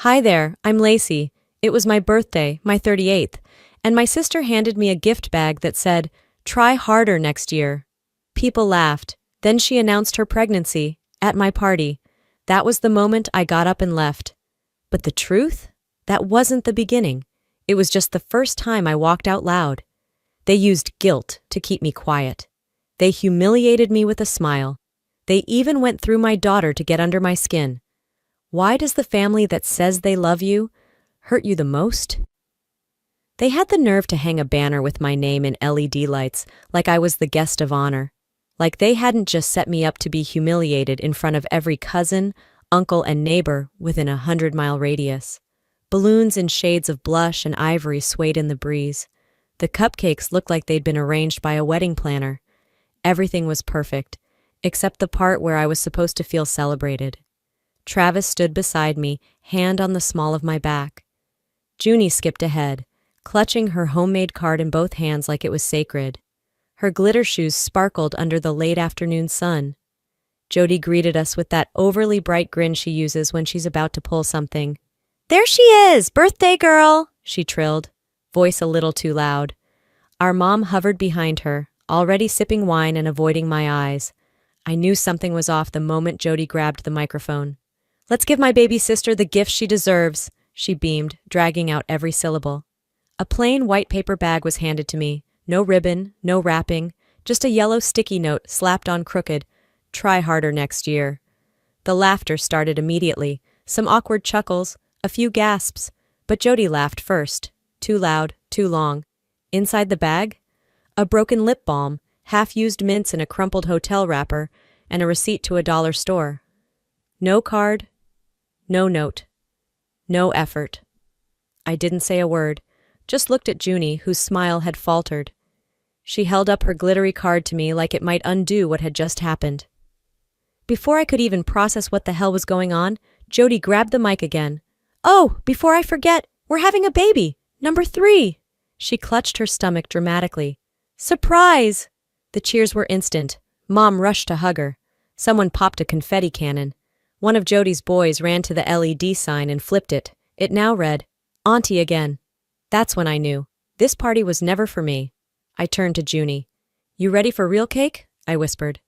Hi there, I'm Lacey. It was my birthday, my 38th, and my sister handed me a gift bag that said, "Try harder next year." People laughed. Then she announced her pregnancy, at my party. That was the moment I got up and left. But the truth? That wasn't the beginning. It was just the first time I walked out loud. They used guilt to keep me quiet. They humiliated me with a smile. They even went through my daughter to get under my skin. Why does the family that says they love you hurt you the most? They had the nerve to hang a banner with my name in LED lights, like I was the guest of honor. Like they hadn't just set me up to be humiliated in front of every cousin, uncle, and neighbor within a 100-mile radius. Balloons in shades of blush and ivory swayed in the breeze. The cupcakes looked like they'd been arranged by a wedding planner. Everything was perfect, except the part where I was supposed to feel celebrated. Travis stood beside me, hand on the small of my back. Junie skipped ahead, clutching her homemade card in both hands like it was sacred. Her glitter shoes sparkled under the late afternoon sun. Jody greeted us with that overly bright grin she uses when she's about to pull something. "There she is, birthday girl," she trilled, voice a little too loud. Our mom hovered behind her, already sipping wine and avoiding my eyes. I knew something was off the moment Jody grabbed the microphone. "Let's give my baby sister the gift she deserves," she beamed, dragging out every syllable. A plain white paper bag was handed to me. No ribbon, no wrapping, just a yellow sticky note slapped on crooked. "Try harder next year." The laughter started immediately, some awkward chuckles, a few gasps, but Jody laughed first. Too loud, too long. Inside the bag? A broken lip balm, half-used mints in a crumpled hotel wrapper, and a receipt to a dollar store. No card, no note, no effort. I didn't say a word, just looked at Junie, whose smile had faltered. She held up her glittery card to me like it might undo what had just happened. Before I could even process what the hell was going on, Jody grabbed the mic again. "Oh, before I forget, we're having a baby, number 3. She clutched her stomach dramatically. "Surprise!" The cheers were instant. Mom rushed to hug her. Someone popped a confetti cannon. One of Jody's boys ran to the LED sign and flipped it. It now read, "Auntie again." That's when I knew. This party was never for me. I turned to Junie. "You ready for real cake?" I whispered.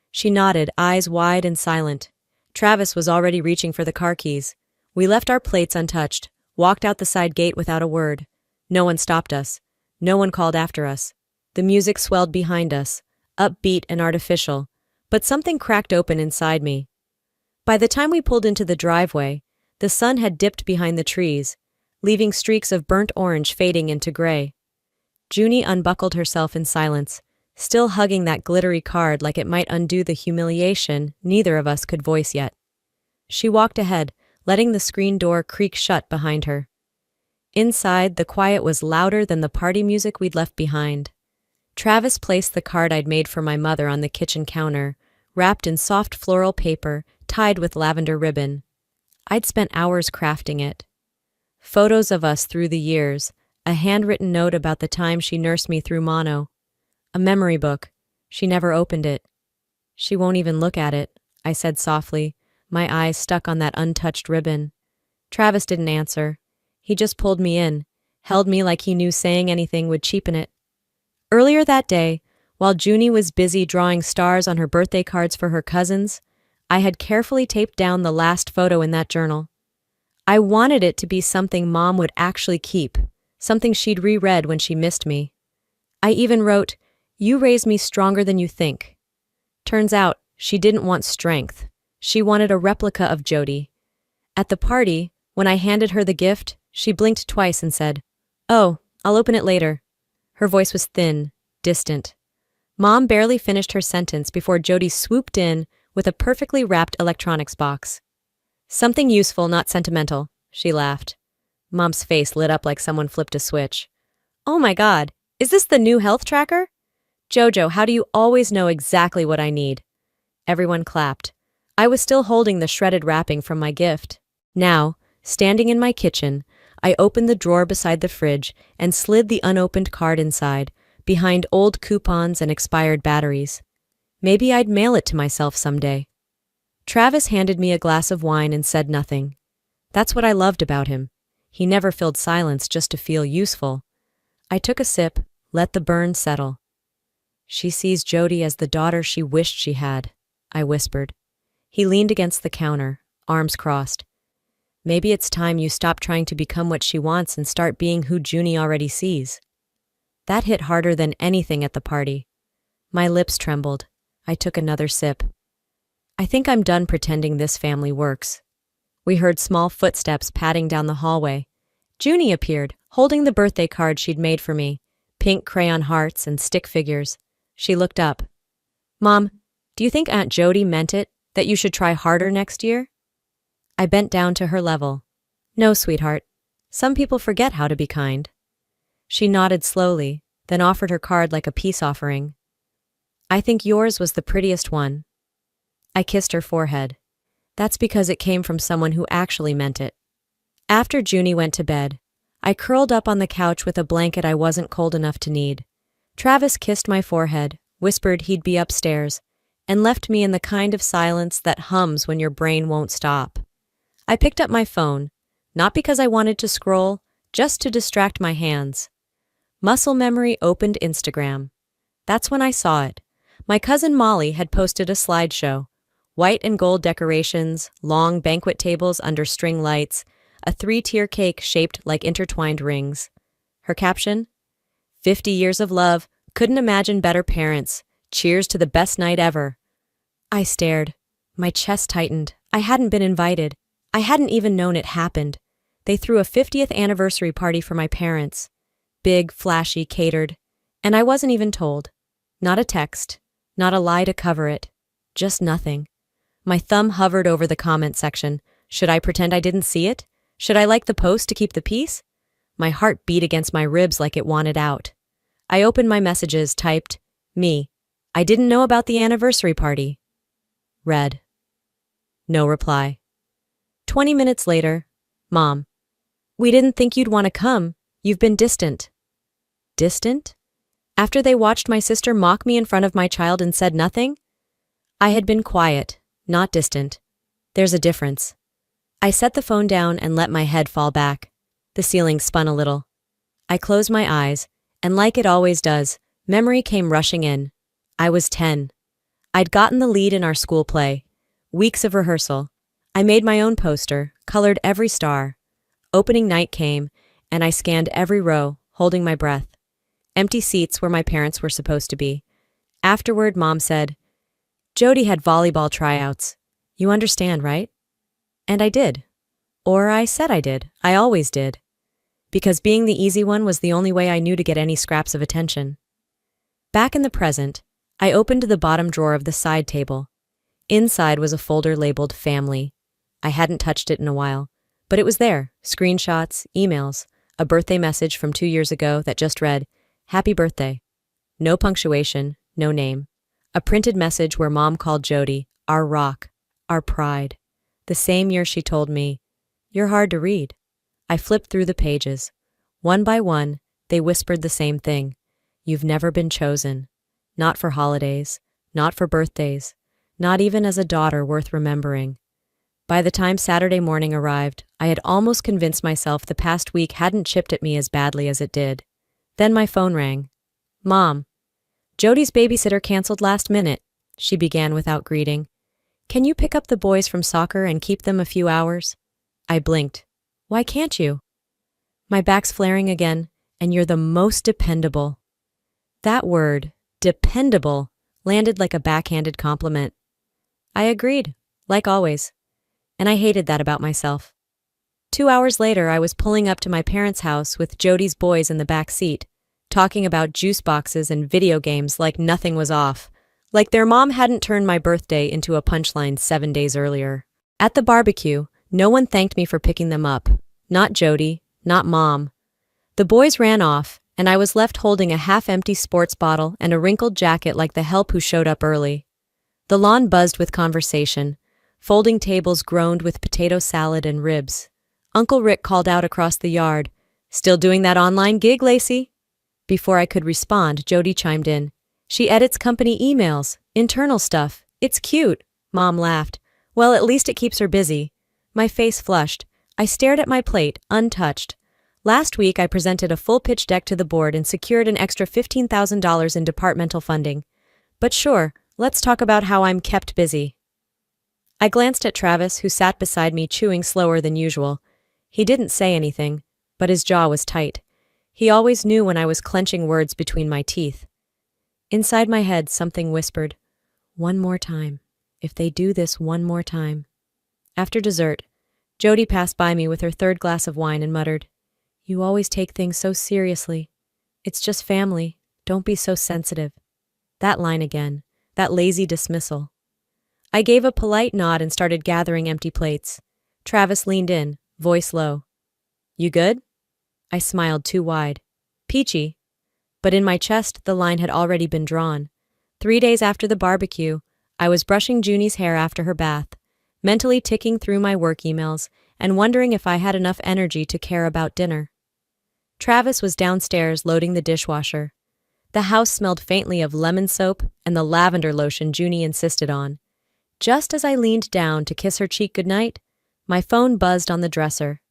She nodded, eyes wide and silent. Travis was already reaching for the car keys. We left our plates untouched, walked out the side gate without a word. No one stopped us. No one called after us. The music swelled behind us, upbeat and artificial, but something cracked open inside me. By the time we pulled into the driveway, the sun had dipped behind the trees, leaving streaks of burnt orange fading into gray. Junie unbuckled herself in silence, still hugging that glittery card like it might undo the humiliation neither of us could voice yet. She walked ahead, letting the screen door creak shut behind her. Inside, the quiet was louder than the party music we'd left behind. Travis placed the card I'd made for my mother on the kitchen counter, wrapped in soft floral paper, tied with lavender ribbon. I'd spent hours crafting it. Photos of us through the years, a handwritten note about the time she nursed me through mono. A memory book. She never opened it. "She won't even look at it," I said softly, my eyes stuck on that untouched ribbon. Travis didn't answer. He just pulled me in, held me like he knew saying anything would cheapen it. Earlier that day, while Junie was busy drawing stars on her birthday cards for her cousins, I had carefully taped down the last photo in that journal. I wanted it to be something Mom would actually keep, something she'd reread when she missed me. I even wrote, "You raised me stronger than you think." Turns out, she didn't want strength. She wanted a replica of Jody. At the party, when I handed her the gift, she blinked twice and said, "Oh, I'll open it later." Her voice was thin, distant. Mom barely finished her sentence before Jody swooped in with a perfectly wrapped electronics box. "Something useful, not sentimental," she laughed. Mom's face lit up like someone flipped a switch. "Oh my God, is this the new health tracker? Jojo, how do you always know exactly what I need?" Everyone clapped. I was still holding the shredded wrapping from my gift. Now, standing in my kitchen, I opened the drawer beside the fridge and slid the unopened card inside, behind old coupons and expired batteries. Maybe I'd mail it to myself someday. Travis handed me a glass of wine and said nothing. That's what I loved about him. He never filled silence just to feel useful. I took a sip, let the burn settle. She sees Jody as the daughter she wished she had, I whispered. He leaned against the counter, arms crossed. Maybe it's time you stop trying to become what she wants and start being who Junie already sees. That hit harder than anything at the party. My lips trembled. I took another sip. I think I'm done pretending this family works. We heard small footsteps padding down the hallway. Junie appeared, holding the birthday card she'd made for me, pink crayon hearts and stick figures. She looked up. Mom, do you think Aunt Jody meant it, that you should try harder next year? I bent down to her level. No, sweetheart. Some people forget how to be kind. She nodded slowly, then offered her card like a peace offering. I think yours was the prettiest one. I kissed her forehead. That's because it came from someone who actually meant it. After Junie went to bed, I curled up on the couch with a blanket I wasn't cold enough to need. Travis kissed my forehead, whispered he'd be upstairs, and left me in the kind of silence that hums when your brain won't stop. I picked up my phone, not because I wanted to scroll, just to distract my hands. Muscle memory opened Instagram. That's when I saw it. My cousin Molly had posted a slideshow. White and gold decorations, long banquet tables under string lights, a 3-tier cake shaped like intertwined rings. Her caption? 50 years of love, couldn't imagine better parents. Cheers to the best night ever. I stared. My chest tightened. I hadn't been invited. I hadn't even known it happened. They threw a 50th anniversary party for my parents. Big, flashy, catered. And I wasn't even told. Not a text. Not a lie to cover it. Just nothing. My thumb hovered over the comment section. Should I pretend I didn't see it? Should I like the post to keep the peace? My heart beat against my ribs like it wanted out. I opened my messages, typed, me. I didn't know about the anniversary party. Read. No reply. 20 minutes later, Mom. We didn't think you'd want to come. You've been distant. Distant? After they watched my sister mock me in front of my child and said nothing? I had been quiet, not distant. There's a difference. I set the phone down and let my head fall back. The ceiling spun a little. I closed my eyes, and like it always does, memory came rushing in. I was 10. I'd gotten the lead in our school play. Weeks of rehearsal. I made my own poster, colored every star. Opening night came, and I scanned every row, holding my breath. Empty seats where my parents were supposed to be. Afterward, Mom said, Jody had volleyball tryouts. You understand, right? And I did. Or I said I did. I always did. Because being the easy one was the only way I knew to get any scraps of attention. Back in the present, I opened the bottom drawer of the side table. Inside was a folder labeled Family. I hadn't touched it in a while, but it was there. Screenshots, emails, a birthday message from 2 years ago that just read, Happy birthday. No punctuation, no name. A printed message where Mom called Jody, our rock, our pride. The same year she told me, You're hard to read. I flipped through the pages. One by one, they whispered the same thing. You've never been chosen. Not for holidays, not for birthdays, not even as a daughter worth remembering. By the time Saturday morning arrived, I had almost convinced myself the past week hadn't chipped at me as badly as it did. Then my phone rang. Mom. Jody's babysitter canceled last minute, she began without greeting. Can you pick up the boys from soccer and keep them a few hours? I blinked. Why can't you? My back's flaring again, and you're the most dependable. That word, dependable, landed like a backhanded compliment. I agreed, like always. And I hated that about myself. 2 hours later, I was pulling up to my parents' house with Jody's boys in the back seat, talking about juice boxes and video games like nothing was off, like their mom hadn't turned my birthday into a punchline 7 days earlier. At the barbecue, no one thanked me for picking them up. Not Jody, not Mom. The boys ran off, and I was left holding a half-empty sports bottle and a wrinkled jacket like the help who showed up early. The lawn buzzed with conversation. Folding tables groaned with potato salad and ribs. Uncle Rick called out across the yard, Still doing that online gig, Lacey? Before I could respond, Jody chimed in. She edits company emails, internal stuff. It's cute. Mom laughed. Well, at least it keeps her busy. My face flushed. I stared at my plate, untouched. Last week, I presented a full pitch deck to the board and secured an extra $15,000 in departmental funding. But sure, let's talk about how I'm kept busy. I glanced at Travis, who sat beside me chewing slower than usual. He didn't say anything, but his jaw was tight. He always knew when I was clenching words between my teeth. Inside my head, something whispered, "One more time. If they do this one more time." After dessert, Jody passed by me with her third glass of wine and muttered, "You always take things so seriously. It's just family. Don't be so sensitive." That line again, that lazy dismissal. I gave a polite nod and started gathering empty plates. Travis leaned in, voice low. "You good?" I smiled too wide. "Peachy." But in my chest, the line had already been drawn. 3 days after the barbecue, I was brushing Junie's hair after her bath, mentally ticking through my work emails and wondering if I had enough energy to care about dinner. Travis was downstairs loading the dishwasher. The house smelled faintly of lemon soap and the lavender lotion Junie insisted on. Just as I leaned down to kiss her cheek goodnight, my phone buzzed on the dresser.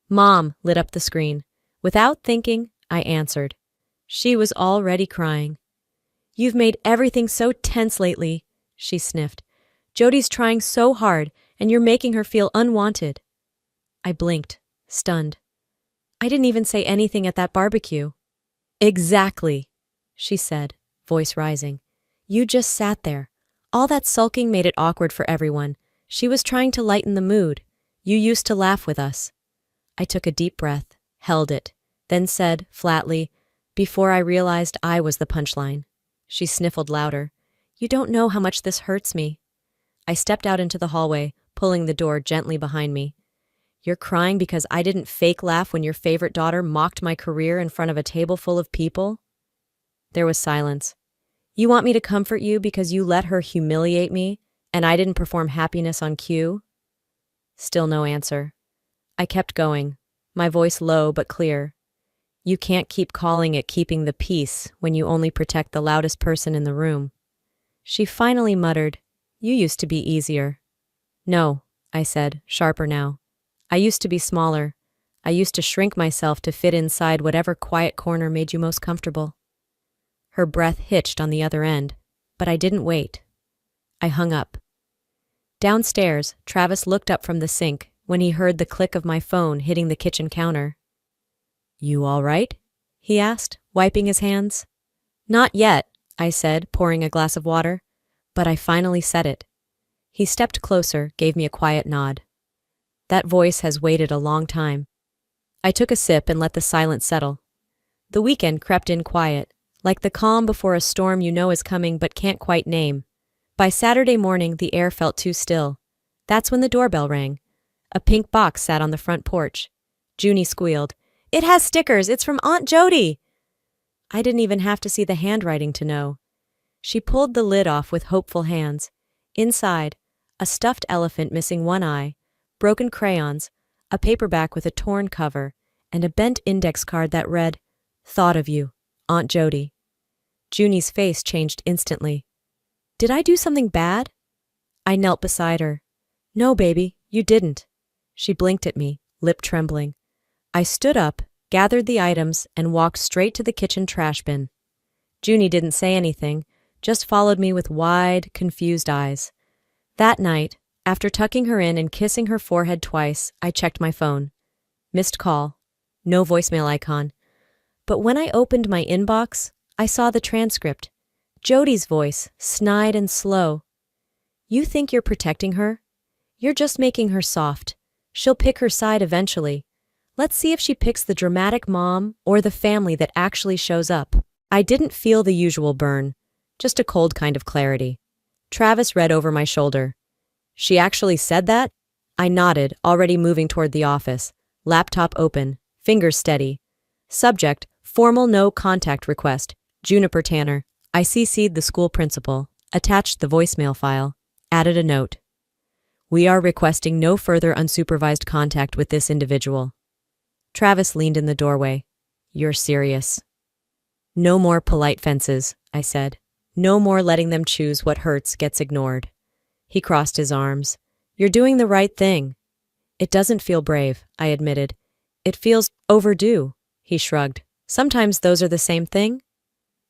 Mom lit up the screen. Without thinking, I answered. She was already crying. "You've made everything so tense lately," she sniffed. "Jody's trying so hard, and you're making her feel unwanted." I blinked, stunned. "I didn't even say anything at that barbecue." "Exactly," she said, voice rising. "You just sat there. All that sulking made it awkward for everyone. She was trying to lighten the mood. You used to laugh with us." I took a deep breath, held it, then said, flatly, before I realized I was the punchline. She sniffled louder. "You don't know how much this hurts me." I stepped out into the hallway, pulling the door gently behind me. "You're crying because I didn't fake laugh when your favorite daughter mocked my career in front of a table full of people?" There was silence. "You want me to comfort you because you let her humiliate me, and I didn't perform happiness on cue?" Still no answer. I kept going, my voice low but clear. "You can't keep calling it keeping the peace when you only protect the loudest person in the room." She finally muttered, "You used to be easier." "No," I said, sharper now. "I used to be smaller. I used to shrink myself to fit inside whatever quiet corner made you most comfortable." Her breath hitched on the other end, but I didn't wait. I hung up. Downstairs, Travis looked up from the sink when he heard the click of my phone hitting the kitchen counter. "You all right?" he asked, wiping his hands. "Not yet," I said, pouring a glass of water, but I finally said it. He stepped closer, gave me a quiet nod. That voice has waited a long time. I took a sip and let the silence settle. The weekend crept in quiet, like the calm before a storm you know is coming but can't quite name. By Saturday morning, the air felt too still. That's when the doorbell rang. A pink box sat on the front porch. Junie squealed, "It has stickers! It's from Aunt Jody!" I didn't even have to see the handwriting to know. She pulled the lid off with hopeful hands. Inside, a stuffed elephant missing one eye, broken crayons, a paperback with a torn cover, and a bent index card that read, "Thought of you, Aunt Jody." Junie's face changed instantly. "Did I do something bad?" I knelt beside her. "No, baby, you didn't." She blinked at me, lip trembling. I stood up, gathered the items, and walked straight to the kitchen trash bin. Junie didn't say anything, just followed me with wide, confused eyes. That night, after tucking her in and kissing her forehead twice, I checked my phone. Missed call. No voicemail icon. But when I opened my inbox, I saw the transcript. Jody's voice, snide and slow. "You think you're protecting her? You're just making her soft. She'll pick her side eventually. Let's see if she picks the dramatic mom or the family that actually shows up." I didn't feel the usual burn, just a cold kind of clarity. Travis read over my shoulder. "She actually said that?" I nodded, already moving toward the office. Laptop open, fingers steady. Subject, formal no contact request. Juniper Tanner. I CC'd the school principal, attached the voicemail file, added a note. "We are requesting no further unsupervised contact with this individual." Travis leaned in the doorway. "You're serious?" "No more polite fences," I said. "No more letting them choose what hurts gets ignored." He crossed his arms. "You're doing the right thing." It doesn't feel brave, I admitted. It feels overdue, he shrugged. Sometimes those are the same thing.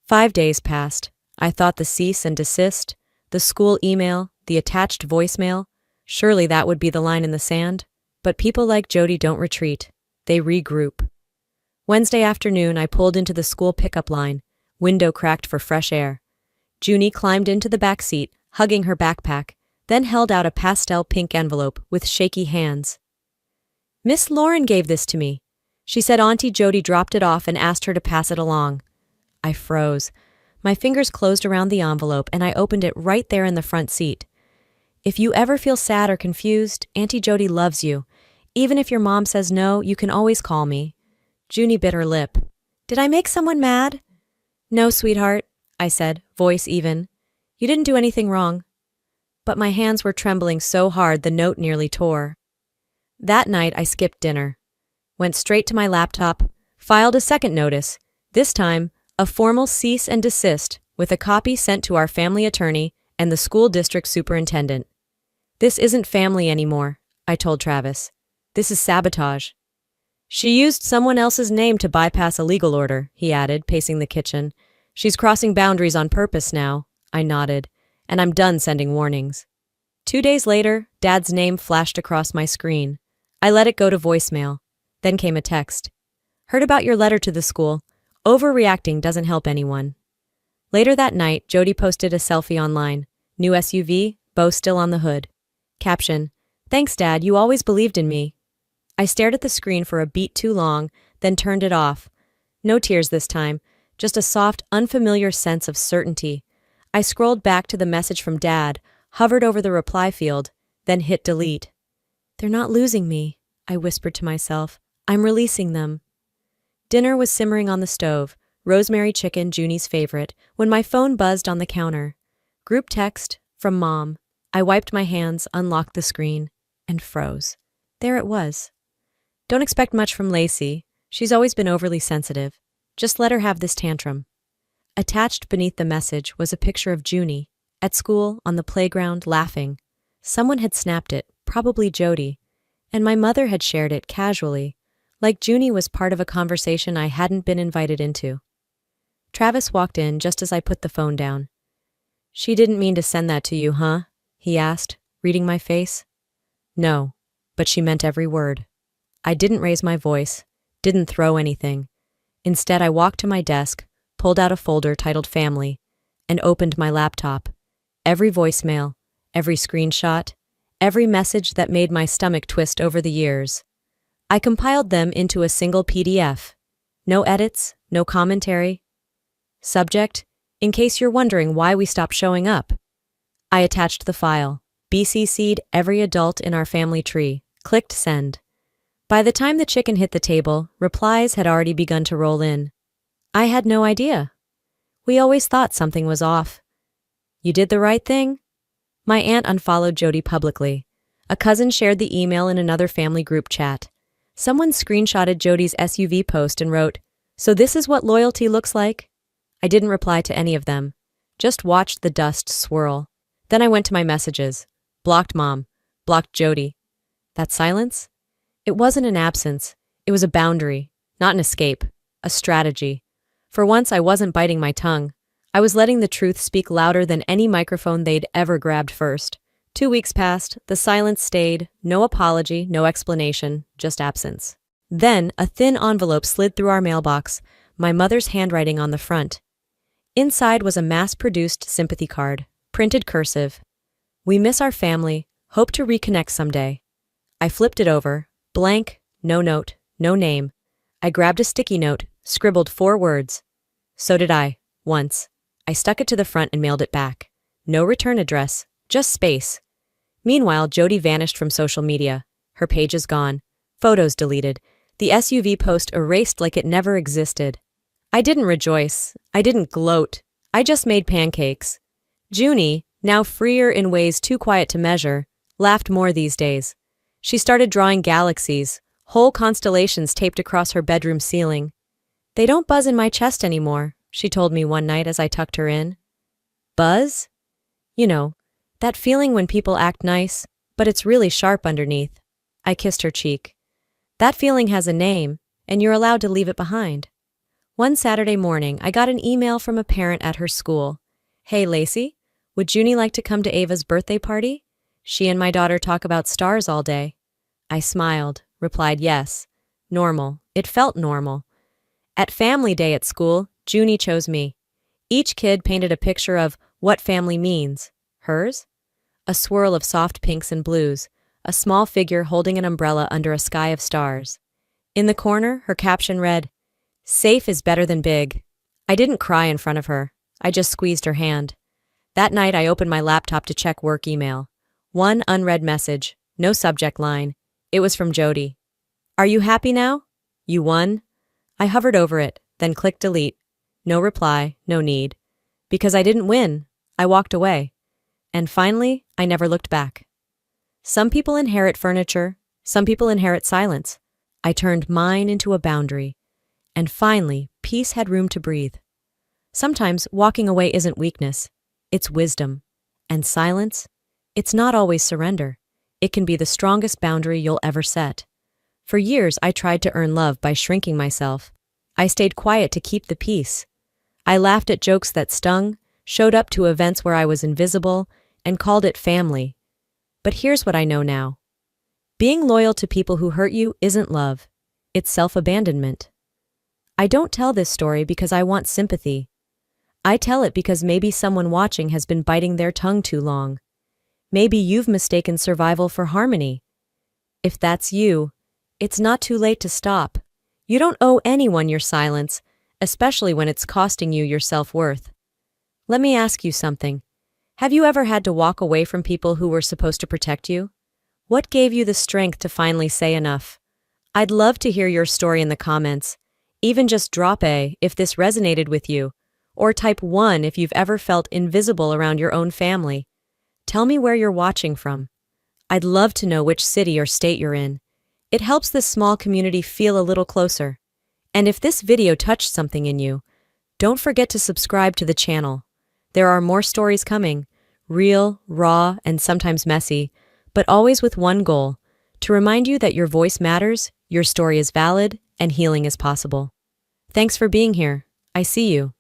5 days passed. I thought the cease and desist, the school email, the attached voicemail, surely that would be the line in the sand. But people like Jody don't retreat. They regroup. Wednesday afternoon, I pulled into the school pickup line, window cracked for fresh air. Junie climbed into the back seat, hugging her backpack, then held out a pastel pink envelope with shaky hands. Miss Lauren gave this to me. She said Auntie Jody dropped it off and asked her to pass it along. I froze. My fingers closed around the envelope and I opened it right there in the front seat. If you ever feel sad or confused, Auntie Jody loves you. Even if your mom says no, you can always call me. Junie bit her lip. Did I make someone mad? No, sweetheart, I said, voice even. You didn't do anything wrong. But my hands were trembling so hard the note nearly tore. That night I skipped dinner, went straight to my laptop, filed a second notice, this time a formal cease and desist with a copy sent to our family attorney and the school district superintendent. This isn't family anymore, I told Travis. This is sabotage. She used someone else's name to bypass a legal order, he added, pacing the kitchen. She's crossing boundaries on purpose now, I nodded, and I'm done sending warnings. 2 days later, Dad's name flashed across my screen. I let it go to voicemail. Then came a text. Heard about your letter to the school. Overreacting doesn't help anyone. Later that night, Jody posted a selfie online. New SUV, bow still on the hood. Caption, Thanks, Dad, you always believed in me. I stared at the screen for a beat too long, then turned it off. No tears this time, just a soft, unfamiliar sense of certainty. I scrolled back to the message from Dad, hovered over the reply field, then hit delete. They're not losing me, I whispered to myself. I'm releasing them. Dinner was simmering on the stove, rosemary chicken, Junie's favorite, when my phone buzzed on the counter. Group text from Mom. I wiped my hands, unlocked the screen, and froze. There it was. Don't expect much from Lacey. She's always been overly sensitive. Just let her have this tantrum. Attached beneath the message was a picture of Junie, at school, on the playground, laughing. Someone had snapped it, probably Jody, and my mother had shared it casually, like Junie was part of a conversation I hadn't been invited into. Travis walked in just as I put the phone down. She didn't mean to send that to you, huh? He asked, reading my face. No, but she meant every word. I didn't raise my voice, didn't throw anything. Instead, I walked to my desk, pulled out a folder titled Family, and opened my laptop. Every voicemail, every screenshot, every message that made my stomach twist over the years. I compiled them into a single PDF. No edits, no commentary. Subject, in case you're wondering why we stopped showing up. I attached the file, BCC'd every adult in our family tree, clicked send. By the time the chicken hit the table, replies had already begun to roll in. I had no idea. We always thought something was off. You did the right thing? My aunt unfollowed Jody publicly. A cousin shared the email in another family group chat. Someone screenshotted Jody's SUV post and wrote, "So this is what loyalty looks like?" I didn't reply to any of them, just watched the dust swirl. Then I went to my messages. Blocked Mom. Blocked Jody. That silence? It wasn't an absence. It was a boundary, not an escape, a strategy. For once, I wasn't biting my tongue. I was letting the truth speak louder than any microphone they'd ever grabbed first. 2 weeks passed, the silence stayed, no apology, no explanation, just absence. Then, a thin envelope slid through our mailbox, my mother's handwriting on the front. Inside was a mass-produced sympathy card, printed cursive. We miss our family, hope to reconnect someday. I flipped it over, blank, no note, no name. I grabbed a sticky note, scribbled 4 words. So did I, once. I stuck it to the front and mailed it back. No return address, just space. Meanwhile, Jody vanished from social media. Her pages gone. Photos deleted. The SUV post erased like it never existed. I didn't rejoice. I didn't gloat. I just made pancakes. Junie, now freer in ways too quiet to measure, laughed more these days. She started drawing galaxies, whole constellations taped across her bedroom ceiling. They don't buzz in my chest anymore, she told me one night as I tucked her in. Buzz? You know, that feeling when people act nice, but it's really sharp underneath. I kissed her cheek. That feeling has a name, and you're allowed to leave it behind. One Saturday morning, I got an email from a parent at her school. Hey, Lacey, would Junie like to come to Ava's birthday party? She and my daughter talk about stars all day. I smiled, replied yes. Normal. It felt normal. At family day at school, Junie chose me. Each kid painted a picture of what family means. Hers? A swirl of soft pinks and blues, a small figure holding an umbrella under a sky of stars. In the corner, her caption read, "Safe is better than big." I didn't cry in front of her. I just squeezed her hand. That night, I opened my laptop to check work email. One unread message, no subject line. It was from Jody. Are you happy now? You won? I hovered over it, then clicked delete. No reply, no need. Because I didn't win, I walked away. And finally, I never looked back. Some people inherit furniture, some people inherit silence. I turned mine into a boundary. And finally, peace had room to breathe. Sometimes walking away isn't weakness, it's wisdom. And silence? It's not always surrender. It can be the strongest boundary you'll ever set. For years, I tried to earn love by shrinking myself. I stayed quiet to keep the peace. I laughed at jokes that stung, showed up to events where I was invisible, and called it family. But here's what I know now. Being loyal to people who hurt you isn't love. It's self-abandonment. I don't tell this story because I want sympathy. I tell it because maybe someone watching has been biting their tongue too long. Maybe you've mistaken survival for harmony. If that's you, it's not too late to stop. You don't owe anyone your silence, especially when it's costing you your self-worth. Let me ask you something. Have you ever had to walk away from people who were supposed to protect you? What gave you the strength to finally say enough? I'd love to hear your story in the comments. Even just drop a if this resonated with you, or type 1 if you've ever felt invisible around your own family. Tell me where you're watching from. I'd love to know which city or state you're in. It helps this small community feel a little closer. And if this video touched something in you, don't forget to subscribe to the channel. There are more stories coming, real, raw, and sometimes messy, but always with one goal, to remind you that your voice matters, your story is valid, and healing is possible. Thanks for being here. I see you.